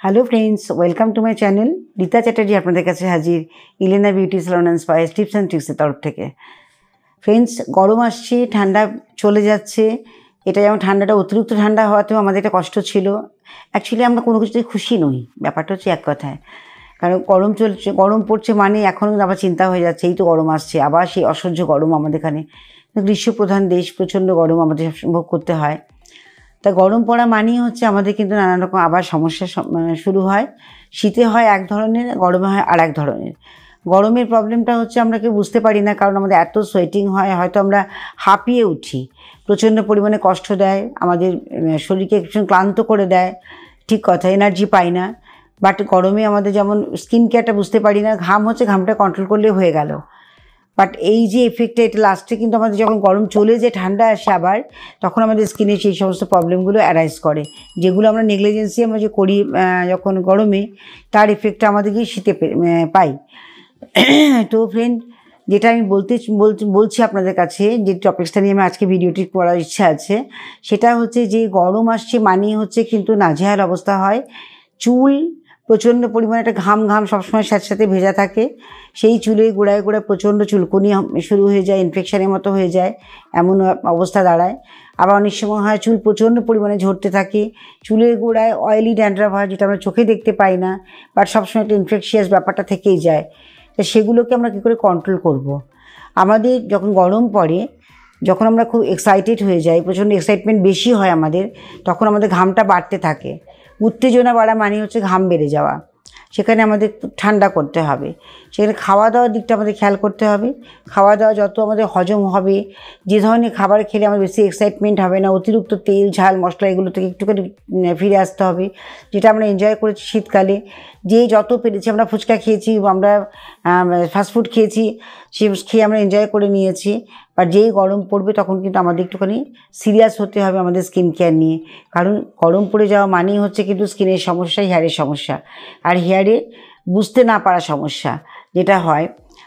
Hello friends, welcome to my channel. Rita Chatterjee आपनादेर काछे हाजिर Elena beauty salon and spa tips and tricks तरफ थेके। फ्रेंड्स, गरम आसছে, ठंडा चले जाচ্ছে। এটা যেমন ঠান্ডাটা অতিরিক্ত ঠান্ডা হওয়াতেও আমাদের একটা কষ্ট ছিল। অ্যাকচুয়ালি আমরা কোনো কিছুতে খুশি নই, ব্যাপারটা হচ্ছে এক কথায়। কারণ গরম চলছে, গরম পড়ছে মানে এখন আবার চিন্তা হয়ে যাচ্ছে এই তো গরম আসছে, আবার সেই অসহ্য গরম আমাদের এখানে। গ্রীষ্মপ্রধান দেশ, প্রচণ্ড গরম আমাদের ভোগ করতে হয়। তা গরম পড়া মানেই হচ্ছে আমাদের কিন্তু নানান রকম আবার সমস্যা শুরু হয়। শীতে হয় এক ধরনের, গরমে হয় আর এক ধরনের। গরমের প্রবলেমটা হচ্ছে আমরা কেউ বুঝতে পারি না, কারণ আমাদের এত সোয়েটিং হয়, হয়তো আমরা হাঁপিয়ে উঠি, প্রচণ্ড পরিমাণে কষ্ট দেয়, আমাদের শরীরকে ভীষণ ক্লান্ত করে দেয়। ঠিক কথা, এনার্জি পাই না। বাট গরমে আমাদের যেমন স্কিন কেয়ারটা বুঝতে পারি না, ঘাম হচ্ছে, ঘামটা কন্ট্রোল করলে হয়ে গেল। বাট এই যে এফেক্টটা, এটা লাস্টে কিন্তু আমাদের যখন গরম চলে যায়, ঠান্ডা আসে আবার, তখন আমাদের স্কিনে সেই সমস্ত প্রবলেমগুলো অ্যারাইজ করে, যেগুলো আমরা নেগলিজেন্সি আমরা যে করি যখন গরমে, তার এফেক্টটা আমাদেরকে শীতে পাই। তো ফ্রেন্ড, যেটা আমি বলছি আপনাদের কাছে, যে টপিক্সটা নিয়ে আমি আজকে ভিডিওটি করার ইচ্ছা আছে, সেটা হচ্ছে যে গরম আসছে মানেই হচ্ছে কিন্তু নাজেহাল অবস্থা হয়। চুল প্রচণ্ড পরিমাণে একটা ঘাম সবসময় সাথে সাথে ভেজা থাকে, সেই চুলে গোড়ায় গোড়ায় প্রচণ্ড চুলকুনি শুরু হয়ে যায়, ইনফেকশানের মতো হয়ে যায়, এমন অবস্থা দাঁড়ায়। আবার অনেক সময় হয় চুল প্রচণ্ড পরিমাণে ঝরতে থাকে, চুলের গোড়ায় অয়েলি ড্যান্ড্রাফ হয়, যেটা আমরা চোখে দেখতে পাই না, বাট সবসময় একটা ইনফেকশিয়াস ব্যাপারটা থেকেই যায়। তো সেগুলোকে আমরা কী করে কন্ট্রোল করব? আমাদের যখন গরম পড়ে, যখন আমরা খুব এক্সাইটেড হয়ে যাই, প্রচণ্ড এক্সাইটমেন্ট বেশি হয় আমাদের, তখন আমাদের ঘামটা বাড়তে থাকে। উত্তেজনা বাড়া মানে হচ্ছে ঘাম বেড়ে যাওয়া। সেখানে আমাদের ঠান্ডা করতে হবে, সেখানে খাওয়া দাওয়ার দিকটা আমাদের খেয়াল করতে হবে। খাওয়া দাওয়া যত আমাদের হজম হবে, যে ধরনের খাবার খেলে আমাদের বেশি এক্সাইটমেন্ট হবে না, অতিরিক্ত তেল ঝাল মশলা এগুলো থেকে একটুখানি ফিরে আসতে হবে। যেটা আমরা এনজয় করেছি শীতকালে, যে যত পেরেছি, আমরা ফুচকা খেয়েছি, আমরা ফাস্টফুড খেয়েছি, সে খেয়ে আমরা এনজয় করে নিয়েছি। বা যেই গরম পড়বে তখন কিন্তু আমাদের একটুখানি সিরিয়াস হতে হবে আমাদের স্কিন কেয়ার নিয়ে। কারণ গরম পড়ে যাওয়া মানেই হচ্ছে কিন্তু স্কিনের সমস্যা, হেয়ারের সমস্যা, আর হেয়ারে বুঝতে না পারা সমস্যা যেটা হয়,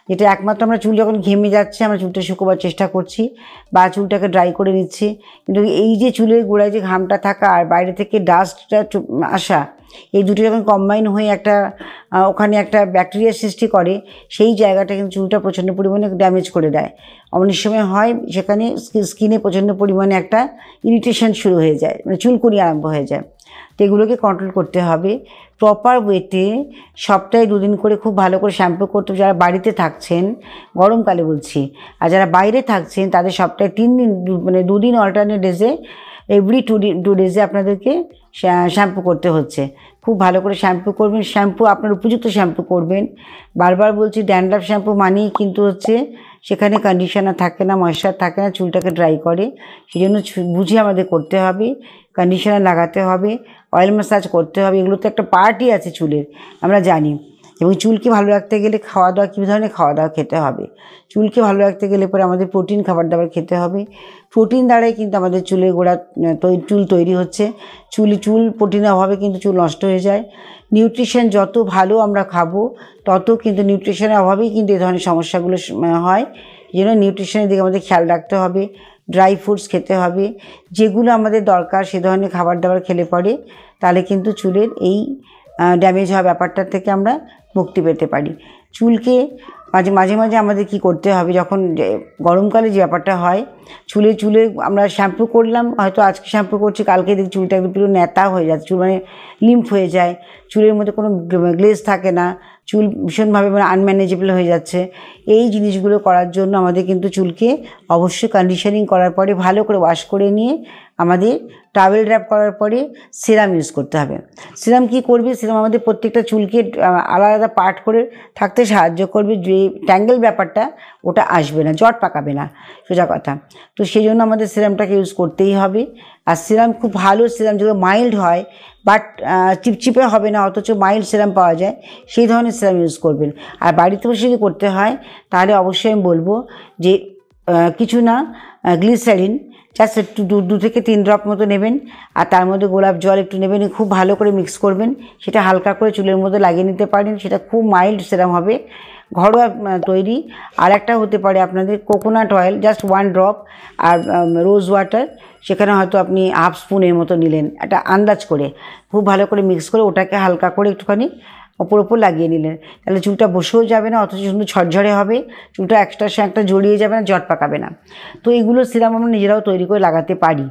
যেটা একমাত্র আমরা চুল যখন ঘেমে যাচ্ছে, আমরা চুলটা শুকোবার চেষ্টা করছি বা চুলটাকে ড্রাই করে নিচ্ছি, কিন্তু এই যে চুলের গোড়ায় যে ঘামটা থাকা আর বাইরে থেকে ডাস্টটা আসা, এই দুটো যখন কম্বাইন হয়ে একটা ওখানে একটা ব্যাকটেরিয়া সৃষ্টি করে, সেই জায়গাটা কিন্তু চুলটা প্রচণ্ড পরিমাণে ড্যামেজ করে দেয়। অনেক সময় হয় সেখানে স্কিনে প্রচণ্ড পরিমাণে একটা ইরিটেশন শুরু হয়ে যায়, মানে চুলকুনি আরম্ভ হয়ে যায়। তো এগুলোকে কন্ট্রোল করতে হবে প্রপার ওয়েতে। সপ্তাহে 2 দিন করে খুব ভালো করে শ্যাম্পু করতে হবে, যারা বাড়িতে থাকছেন, গরমকালে বলছি। আর যারা বাইরে থাকছেন তাদের সপ্তাহে 3 দিন, মানে 2 দিন অল্টারনেট ডেজে, এভরি 2 ডেজে আপনাদেরকে শ্যাম্পু করতে হচ্ছে। খুব ভালো করে শ্যাম্পু করবেন, শ্যাম্পু আপনার উপযুক্ত শ্যাম্পু করবেন। বারবার বলছি, ড্যান্ড্রাফ শ্যাম্পু মানেই কিন্তু হচ্ছে সেখানে কন্ডিশনার থাকে না, ময়েশ্চার থাকে না, চুলটাকে ড্রাই করে। সেই জন্য বুঝে আমাদের করতে হবে, কন্ডিশনার লাগাতে হবে, অয়েল ম্যাসাজ করতে হবে। এগুলো তো একটা পার্টই আছে চুলের, আমরা জানি। এবং চুলকে ভালো রাখতে গেলে খাওয়া দাওয়া, কী ধরনের খাওয়া দাওয়া খেতে হবে? চুলকে ভালো রাখতে গেলে পরে আমাদের প্রোটিন খাবার দাবার খেতে হবে। প্রোটিন দ্বারাই কিন্তু আমাদের চুলের গোড়া চুল তৈরি হচ্ছে। চুল প্রোটিনের অভাবে কিন্তু চুল নষ্ট হয়ে যায়। নিউট্রিশন যত ভালো আমরা খাবো, তত কিন্তু নিউট্রিশনের অভাবেই কিন্তু এই ধরনের সমস্যাগুলো হয়। এই জন্য নিউট্রিশনের দিকে আমাদের খেয়াল রাখতে হবে। ড্রাই ফ্রুটস খেতে হবে, যেগুলো আমাদের দরকার সে ধরনের খাবার দাবার খেলে পরে, তাহলে কিন্তু চুলের এই ড্যামেজ হওয়া ব্যাপারটা থেকে আমরা মুক্তি পেতে পারি। চুলকে মাঝে মাঝে আমাদের কি করতে হবে, যখন গরমকালে যে ব্যাপারটা হয়, চুলে আমরা শ্যাম্পু করলাম, হয়তো আজকে শ্যাম্পু করছি, কালকে দেখি চুলটা একদম পুরো ন্যাতা হয়ে যাচ্ছে, চুল মানে লিম্ফ হয়ে যায়, চুলের মধ্যে কোনো গ্লেজ থাকে না, চুল ভীষণভাবে মানে আনম্যানেজেবল হয়ে যাচ্ছে। এই জিনিসগুলো করার জন্য আমাদের কিন্তু চুলকে অবশ্যই কন্ডিশনিং করার পরে, ভালো করে ওয়াশ করে নিয়ে, আমাদের টাওয়েল র্যাপ করার পরে সিরাম ইউজ করতে হবে। সিরাম কী করবে? সিরাম আমাদের প্রত্যেকটা চুলকে আলাদা আলাদা পার্ট করে থাকতে সাহায্য করবে, যে ট্যাঙ্গেল ব্যাপারটা ওটা আসবে না, জট পাকাবে না, সোজা কথা। তো সেই জন্য আমাদের সিরামটাকে ইউজ করতেই হবে। আর সিরাম খুব ভালো সিরাম, যেগুলো মাইল্ড হয়, বাট চিপচিপে হবে না, অথচ মাইল্ড সিরাম পাওয়া যায়, সেই ধরনের সিরাম ইউজ করবেন। আর বাড়িতে বসে যদি করতে হয়, তাহলে অবশ্যই আমি বলবো যে কিছু না, গ্লিসারিন জাস্ট একটু 2 থেকে 3 ড্রপ মতো নেবেন, আর তার মধ্যে গোলাপ জল একটু নেবেন, খুব ভালো করে মিক্স করবেন, সেটা হালকা করে চুলের মধ্যে লাগিয়ে নিতে পারেন, সেটা খুব মাইল্ড সিরাম হবে। ঘরোয়া তৈরি। আর একটা হতে পারে আপনাদের কোকোনাট অয়েল, জাস্ট 1 ড্রপ, আর রোজ ওয়াটার, সেখানে হয়তো আপনি হাফ স্পুনের মতো নিলেন, একটা আন্দাজ করে খুব ভালো করে মিক্স করে ওটাকে হালকা করে একটুখানি ওপর লাগিয়ে নিলেন। তাহলে চুলটা বসেও যাবে না, অথচ সুন্দর ঝরঝরে হবে, চুলটা একটার সঙ্গে একটা জড়িয়ে যাবে না, জট পাকাবে না। তো এগুলো সিরাম আমরা নিজেরাও তৈরি করে লাগাতে পারি।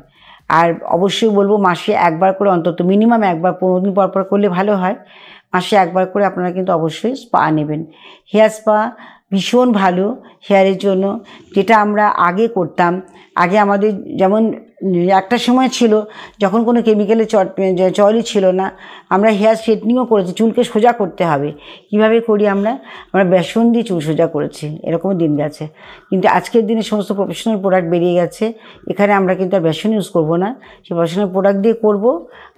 আর অবশ্যই বলবো মাসে একবার করে, অন্তত মিনিমাম একবার, 15 দিন পর করলে ভালো হয়। মাসে একবার করে আপনারা কিন্তু অবশ্যই স্পা নেবেন। হেয়ার স্পা ভীষণ ভালো হেয়ারের জন্য। যেটা আমরা আগে করতাম, আগে আমাদের যেমন একটা সময় ছিল যখন কোনো কেমিক্যালের চলই ছিল না, আমরা হেয়ার স্ট্রেটনিংও করেছি, চুলকে সোজা করতে হবে। কীভাবে করি আমরা বেসন দিয়ে চুল সোজা করেছি, এরকমও দিন গেছে। কিন্তু আজকের দিনে সমস্ত প্রফেশনাল প্রোডাক্ট বেরিয়ে গেছে, এখানে আমরা কিন্তু আর বেসন ইউজ করবো না, সেই প্রফেশনাল প্রোডাক্ট দিয়ে করব।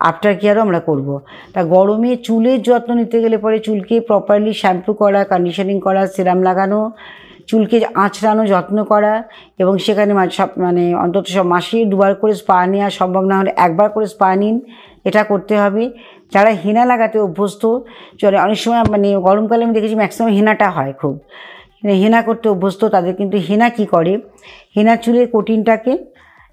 আফটার কেয়ারও আমরা করব। তা গরমে চুলের যত্ন নিতে গেলে পরে চুলকে প্রপারলি শ্যাম্পু করা, কন্ডিশনিং করা, সিরাম লাগানো, চুলকে আঁচড়ানো, যত্ন করা, এবং সেখানে অন্তত সব মাসে 2 বার করে স্পা নেওয়া, সম্ভব না হলে 1 বার করে স্পা নিন, এটা করতে হবে। যারা হেনা লাগাতে অভ্যস্ত, অনেক সময় গরমকালে আমি দেখেছি ম্যাক্সিমাম হেনাটা হয়, খুব হেনা করতে অভ্যস্ত তাদের কিন্তু হেনা কি করে, হেনা চুলের কোটিনটাকে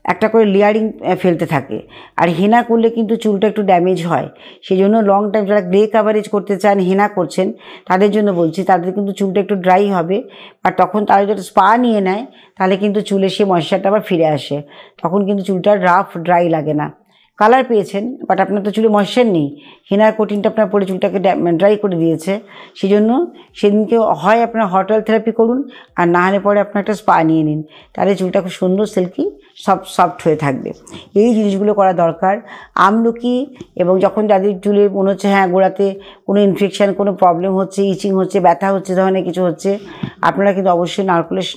একটা করে লেয়ারিং ফেলতে থাকে, আর হেনা করলে কিন্তু চুলটা একটু ড্যামেজ হয়। সেই জন্য লং টাইম যারা গ্রে কাভারেজ করতে চান, হেনা করছেন, তাদের জন্য বলছি, তাদের কিন্তু চুলটা একটু ড্রাই হবে। আর তখন তারা যদি স্পা নিয়ে নেয়, তাহলে কিন্তু চুলে সে ময়েশ্চারটা আবার ফিরে আসে, তখন কিন্তু চুলটা রাফ ড্রাই লাগে না। কালার পেয়েছেন, বাট আপনার তো চুলে ময়েশ্চার নেই, হেনার কোটিনটা আপনার পরে চুলটাকে ড্রাই করে দিয়েছে। সেই জন্য সেদিনকে হয় আপনার হট অয়েল থেরাপি করুন, আর না হলে পরে আপনার একটা স্পা নিয়ে নিন, তাহলে চুলটা খুব সুন্দর সিল্কি সফট হয়ে থাকবে। এই জিনিসগুলো করা দরকার। আমলকি, এবং যখন যাদের চুলে মনে হচ্ছে হ্যাঁ গোড়াতে কোনো ইনফেকশান, কোনো প্রবলেম হচ্ছে, ইচিং হচ্ছে, ব্যথা হচ্ছে, ধরনের কিছু হচ্ছে, আপনারা কিন্তু অবশ্যই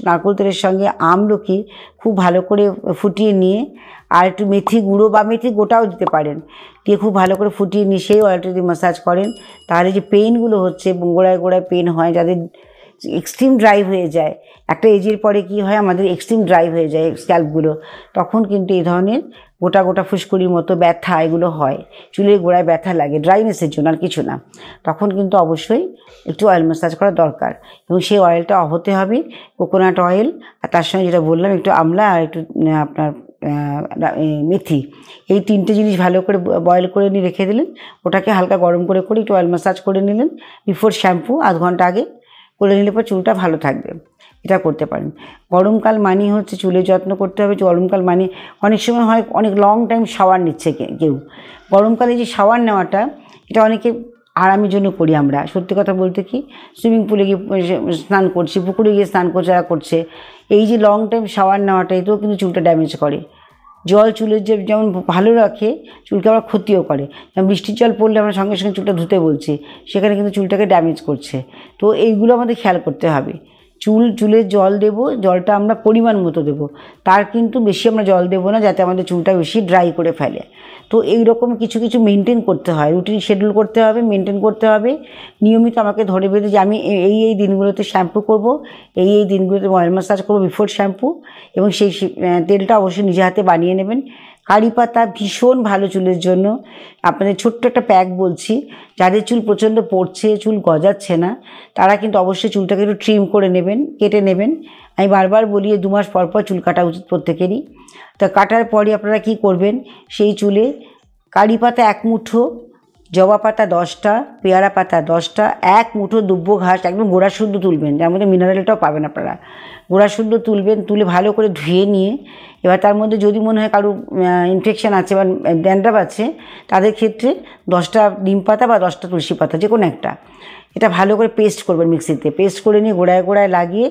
নারকেল তেলের সঙ্গে আমলকি খুব ভালো করে ফুটিয়ে নিয়ে, আর একটু মেথি গুঁড়ো বা মেথি গোটাও দিতে পারেন, দিয়ে খুব ভালো করে ফুটিয়ে নিয়ে সেই অয়েলটা যদি ম্যাসাজ করেন, তাহলে যে পেইনগুলো হচ্ছে, গোড়ায় গোড়ায় পেন হয়, যাদের এক্সট্রিম ড্রাই হয়ে যায়, একটা এজের পরে কি হয় আমাদের এক্সট্রিম ড্রাই হয়ে যায় স্ক্যাল্পগুলো, তখন কিন্তু এই ধরনের গোটা গোটা ফুসকুড়ির মতো ব্যথা এগুলো হয়, চুলের গোড়ায় ব্যথা লাগে, ড্রাইনেসের জন্য, আর কিছু না। তখন কিন্তু অবশ্যই একটু অয়েল ম্যাসাজ করা দরকার, এবং সেই অয়েলটা হতে হবে কোকোনাট অয়েল, আর তার সঙ্গে যেটা বললাম একটু আমলা, আর একটু আপনার মেথি, এই 3টে জিনিস ভালো করে বয়েল করে নিয়ে রেখে দিলেন, ওটাকে হালকা গরম করে একটু অয়েল ম্যাসাজ করে নিলেন বিফোর শ্যাম্পু, আধ ঘন্টা আগে করে নিলে পর চুলটা ভালো থাকবে। এটা করতে পারেন। গরমকাল মানে হচ্ছে চুলের যত্ন করতে হবে। গরমকাল মানে অনেক সময় হয় অনেক লং টাইম শাওয়ার নিচ্ছে কেউ, গরমকালে যে শাওয়ার নেওয়াটা, এটা অনেকে আরামের জন্য করি আমরা। সত্যি কথা বলতে কি, সুইমিং পুলে গিয়ে স্নান করছি, পুকুরে গিয়ে স্নান করছে, যারা করছে, এই যে লং টাইম শাওয়ার নেওয়াটা, এতেও কিন্তু চুলটা ড্যামেজ করে। জল চুলের যেমন ভালো রাখে, চুলকে আবার ক্ষতিও করে। যেমন বৃষ্টির জল পড়লে আমরা সঙ্গে সঙ্গে চুলটা ধুতে বলছি, সেখানে কিন্তু চুলটাকে ড্যামেজ করছে। তো এইগুলো আমাদের খেয়াল করতে হবে। চুলে জল দেব, জলটা আমরা পরিমাণ মতো দেবো, তার কিন্তু বেশি আমরা জল দেবো না, যাতে আমাদের চুলটা বেশি ড্রাই করে ফেলে। তো এইরকম কিছু কিছু মেনটেন করতে হয়, রুটিন শিডিউল করতে হবে, মেনটেন করতে হবে। নিয়মিত আমাকে ধরে বেঁধে যে আমি এই দিনগুলোতে শ্যাম্পু করব, এই দিনগুলোতে অয়েল ম্যাসাজ করবো বিফোর শ্যাম্পু, এবং সেই তেলটা অবশ্যই নিজে হাতে বানিয়ে নেবেন। কারি পাতা ভীষণ ভালো চুলের জন্য। আপনাদের ছোট্ট একটা প্যাক বলছি, যাদের চুল প্রচণ্ড পড়ছে, চুল গজাচ্ছে না, তারা কিন্তু অবশ্যই চুলটাকে একটু ট্রিম করে নেবেন, কেটে নেবেন। আমি বারবার বলি 2 মাস পর পর চুল কাটা উচিত প্রত্যেকেরই। তা কাটার পরে আপনারা কি করবেন, সেই চুলে কারি পাতা 1 মুঠো, জবা পাতা 10টা, পেয়ারা পাতা 10টা, 1 মুঠো দুব্বো ঘাস, একদম গোড়া শুদ্ধ তুলবেন, যার মধ্যে মিনারেলটাও পাবেন আপনারা। গোড়া শুদ্ধ তুলবেন, তুলে ভালো করে ধুয়ে নিয়ে, এবার তার মধ্যে যদি মনে হয় কারো ইনফেকশান আছে বা ড্যান্ড্রাফ আছে, তাদের ক্ষেত্রে 10টা নিম পাতা বা 10টা তুলসী পাতা, যে কোনো একটা, এটা ভালো করে পেস্ট করবেন মিক্সিতে। পেস্ট করে নিয়ে গোড়ায় গোড়ায় লাগিয়ে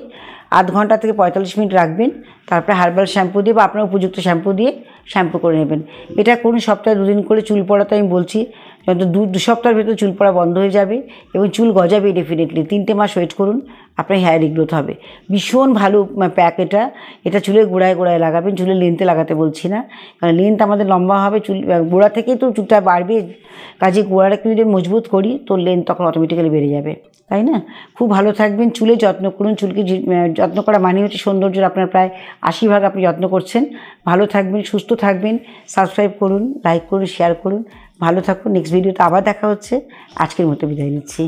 আধ ঘন্টা থেকে 45 মিনিট রাখবেন। তারপরে হার্বাল শ্যাম্পু দিয়ে বা আপনার উপযুক্ত শ্যাম্পু দিয়ে শ্যাম্পু করে নেবেন। এটা করুন সপ্তাহে 2 দিন করে। চুল পড়া তো আমি বলছি যত 2 সপ্তাহের ভেতর চুল পড়া বন্ধ হয়ে যাবে এবং চুল গজাবে ডেফিনেটলি। 3টে মাস ওয়েট করুন, আপনার হেয়ার রিগ্রোথ হবে। ভীষণ ভালো প্যাক এটা। এটা চুলের গোড়ায় গোড়ায় লাগাবেন, চুলের লেন্থে লাগাতে বলছি না, কারণ লেন্থ আমাদের লম্বা হবে, চুল গোড়া থেকেই তো চুলটা বাড়বে। কাজে গোড়াটাকে যদি মজবুত করি তো লেন্থ তখন অটোমেটিক্যালি বেড়ে যাবে, তাই না? খুব ভালো থাকবেন, চুলের যত্ন করুন। চুলকে যত্ন করা মানে হচ্ছে সৌন্দর্যের আপনার প্রায় 80% আপনি যত্ন করছেন। ভালো থাকবেন, সুস্থ থাকবেন। সাবস্ক্রাইব করুন, লাইক করুন, শেয়ার করুন। ভালো থাকুন। নেক্সট ভিডিওতে আবার দেখা হচ্ছে। আজকের মতো বিদায় নিচ্ছি।